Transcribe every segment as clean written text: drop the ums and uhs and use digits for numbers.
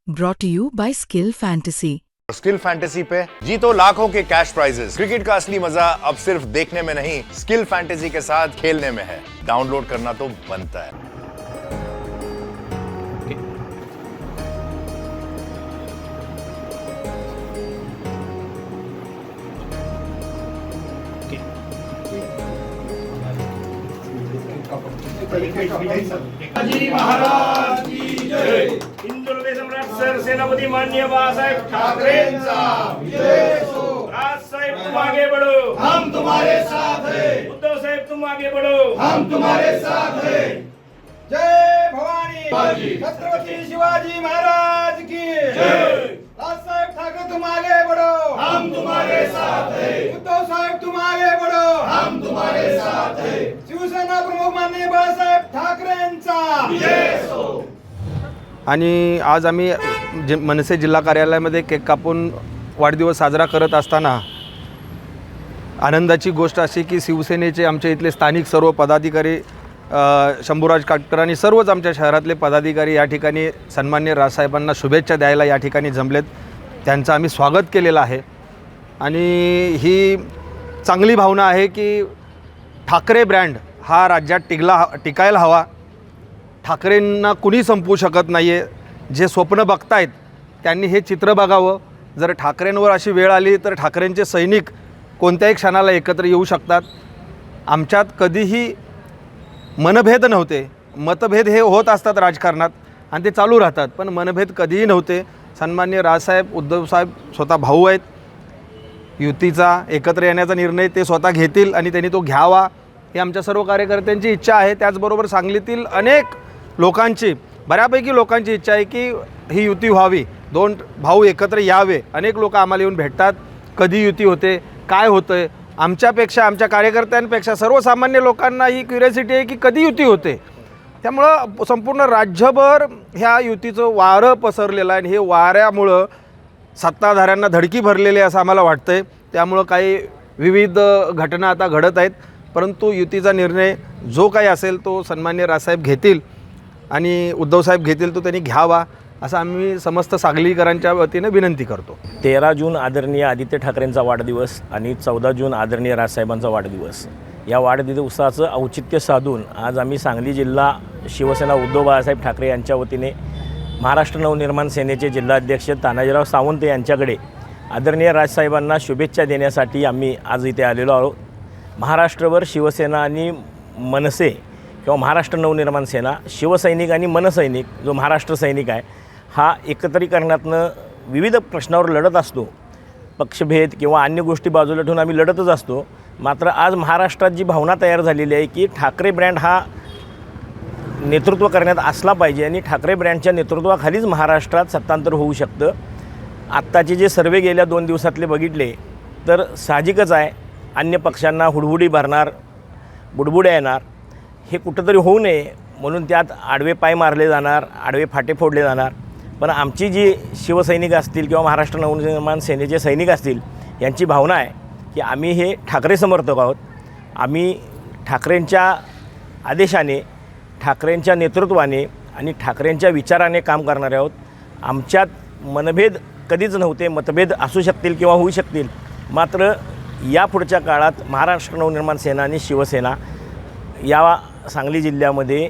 Brought to you by Skill Fantasy. Skill Fantasy पे जीतो लाखों के कैश प्राइजेस। क्रिकेट का असली मजा अब सिर्फ देखने में नहीं, स्किल फैंटेसी के साथ खेलने में है। डाउनलोड करना तो बनता है। शिवाजी महाराज की जय। हिंदुत्व सम्राट सरसेनापती माननीय बाळासाहेब ठाकरेंचा विजय असो। राजसाहेब तुम आगे बढ़ो, हम तुम्हारे साथ हैं। उद्धव साहेब तुम आगे बढ़ो, हम तुम्हारे साथ हैं। जय भवानी। छत्रपति शिवाजी महाराज की जय। राजसाहेब ठाकरे तुम आगे बढ़ो, हम तुम्हारे साथ हैं। उद्धव साहेब तुम आगे बढ़ो, हम तुम्हारे साथ हैं। शिवसेना प्रमुख माननीय बाळासाहेब ठाकरेंचा विजय असो। आणि आज आम्ही मनसे जिल्हा कार्यालयामध्ये केक कापून वाढदिवस साजरा करत असताना आनंदाची गोष्ट अशी की शिवसेनेचे आमच्या इथले स्थानिक सर्व पदाधिकारी शंभूराज काटकर आणि सर्वच आमच्या शहरातले पदाधिकारी या ठिकाणी सन्माननीय राजसाहेबांना शुभेच्छा द्यायला या ठिकाणी जमलेत। त्यांचं आम्ही स्वागत केलेलं आहे आणि ही चांगली भावना आहे की ठाकरे ब्रँड हा राज्यात टिकायला हवा। ठाकरेंना कुणी संपवू शकत नाही आहे। जे स्वप्न बघतायत त्यांनी हे चित्र बघावं। जर ठाकरेंवर अशी वेळ आली तर ठाकरेंचे सैनिक कोणत्याही क्षणाला एकत्र येऊ शकतात। आमच्यात कधीही मनभेद नव्हते। मतभेद हे होत असतात राजकारणात आणि ते चालू राहतात, पण मनभेद कधीही नव्हते। सन्माननीय राजसाहेब उद्धवसाहेब स्वतः भाऊ आहेत। युतीचा एकत्र येण्याचा निर्णय ते स्वतः घेतील आणि त्यांनी तो घ्यावा ही आमच्या सर्व कार्यकर्त्यांची इच्छा आहे। त्याचबरोबर सांगलीतील अनेक लोकांची बऱ्यापैकी लोकांची इच्छा आहे की ही युती व्हावी, दोन भाऊ एकत्र यावे। अनेक लोक आम्हाला येऊन भेटतात, कधी युती होते, काय होतं आहे। आमच्यापेक्षा आमच्या कार्यकर्त्यांपेक्षा सर्वसामान्य लोकांना ही क्युरियोसिटी आहे की कधी युती होते। त्यामुळं संपूर्ण राज्यभर ह्या युतीचं वारं पसरलेलं आहे आणि हे वाऱ्यामुळं सत्ताधाऱ्यांना धडकी भरलेली आहे असं आम्हाला वाटतं आहे। त्यामुळं काही विविध घटना आता घडत आहेत, परंतु युतीचा निर्णय जो काही असेल तो सन्माननीय राजसाहेब घेतील आणि उद्धवसाहेब घेतील तो त्यांनी घ्यावा असं आम्ही समस्त सांगलीकरांच्या वतीने विनंती करतो। 13 जून आदरणीय आदित्य ठाकरेंचा वाढदिवस आणि 14 जून आदरणीय राजसाहेबांचा वाढदिवस। या वाढदिवसाचं औचित्य साधून आज आम्ही सांगली जिल्हा शिवसेना उद्धव बाळासाहेब ठाकरे यांच्या वतीने महाराष्ट्र नवनिर्माण सेनेचे जिल्हाध्यक्ष तानाजीराव सावंत यांच्याकडे आदरणीय राजसाहेबांना शुभेच्छा देण्यासाठी आम्ही आज इथे आलेलो आहोत। महाराष्ट्रभर शिवसेना आणि मनसे किंवा महाराष्ट्र नवनिर्माण सेना, शिवसैनिक आणि मनसैनिक जो महाराष्ट्र सैनिक आहे हा एकत्रीकरणातनं विविध प्रश्नावर लढत असतो। पक्षभेद किंवा अन्य गोष्टी बाजूला ठेवून आम्ही लढतच असतो। मात्र आज महाराष्ट्रात जी भावना तयार झालेली आहे की ठाकरे ब्रँड हा नेतृत्व करण्यात असला पाहिजे आणि ठाकरे ब्रँडच्या नेतृत्वाखालीच महाराष्ट्रात सत्तांतर होऊ शकतं। आत्ताचे जे सर्वे गेल्या 2 दिवसातले बघितले तर साहजिकच आहे अन्य पक्षांना हुडहुडी भरणार, बुडबुड्या येणार, हे कुठंतरी होऊ नये म्हणून त्यात आडवे पाय मारले जाणार, आडवे फाटे फोडले जाणार। पण आमची जी शिवसैनिक असतील किंवा महाराष्ट्र नवनिर्माण सेनेचे सैनिक असतील यांची भावना आहे की आम्ही हे ठाकरे समर्थक आहोत। आम्ही ठाकरेंच्या आदेशाने, ठाकरेंच्या नेतृत्वाने आणि ठाकरेंच्या विचाराने काम करणारे आहोत। आमच्यात मनभेद कधीच नव्हते। मतभेद असू शकतील किंवा होऊ शकतील, मात्र या पुढच्या काळात महाराष्ट्र नवनिर्माण सेना आणि शिवसेना या सांगली जिल्ह्यामध्ये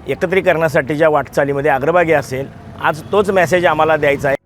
एकत्रीकरणासाठीच्या वाटचालीमध्ये अग्रभागी असेल। आज तोच मेसेज आम्हाला द्यायचा आहे।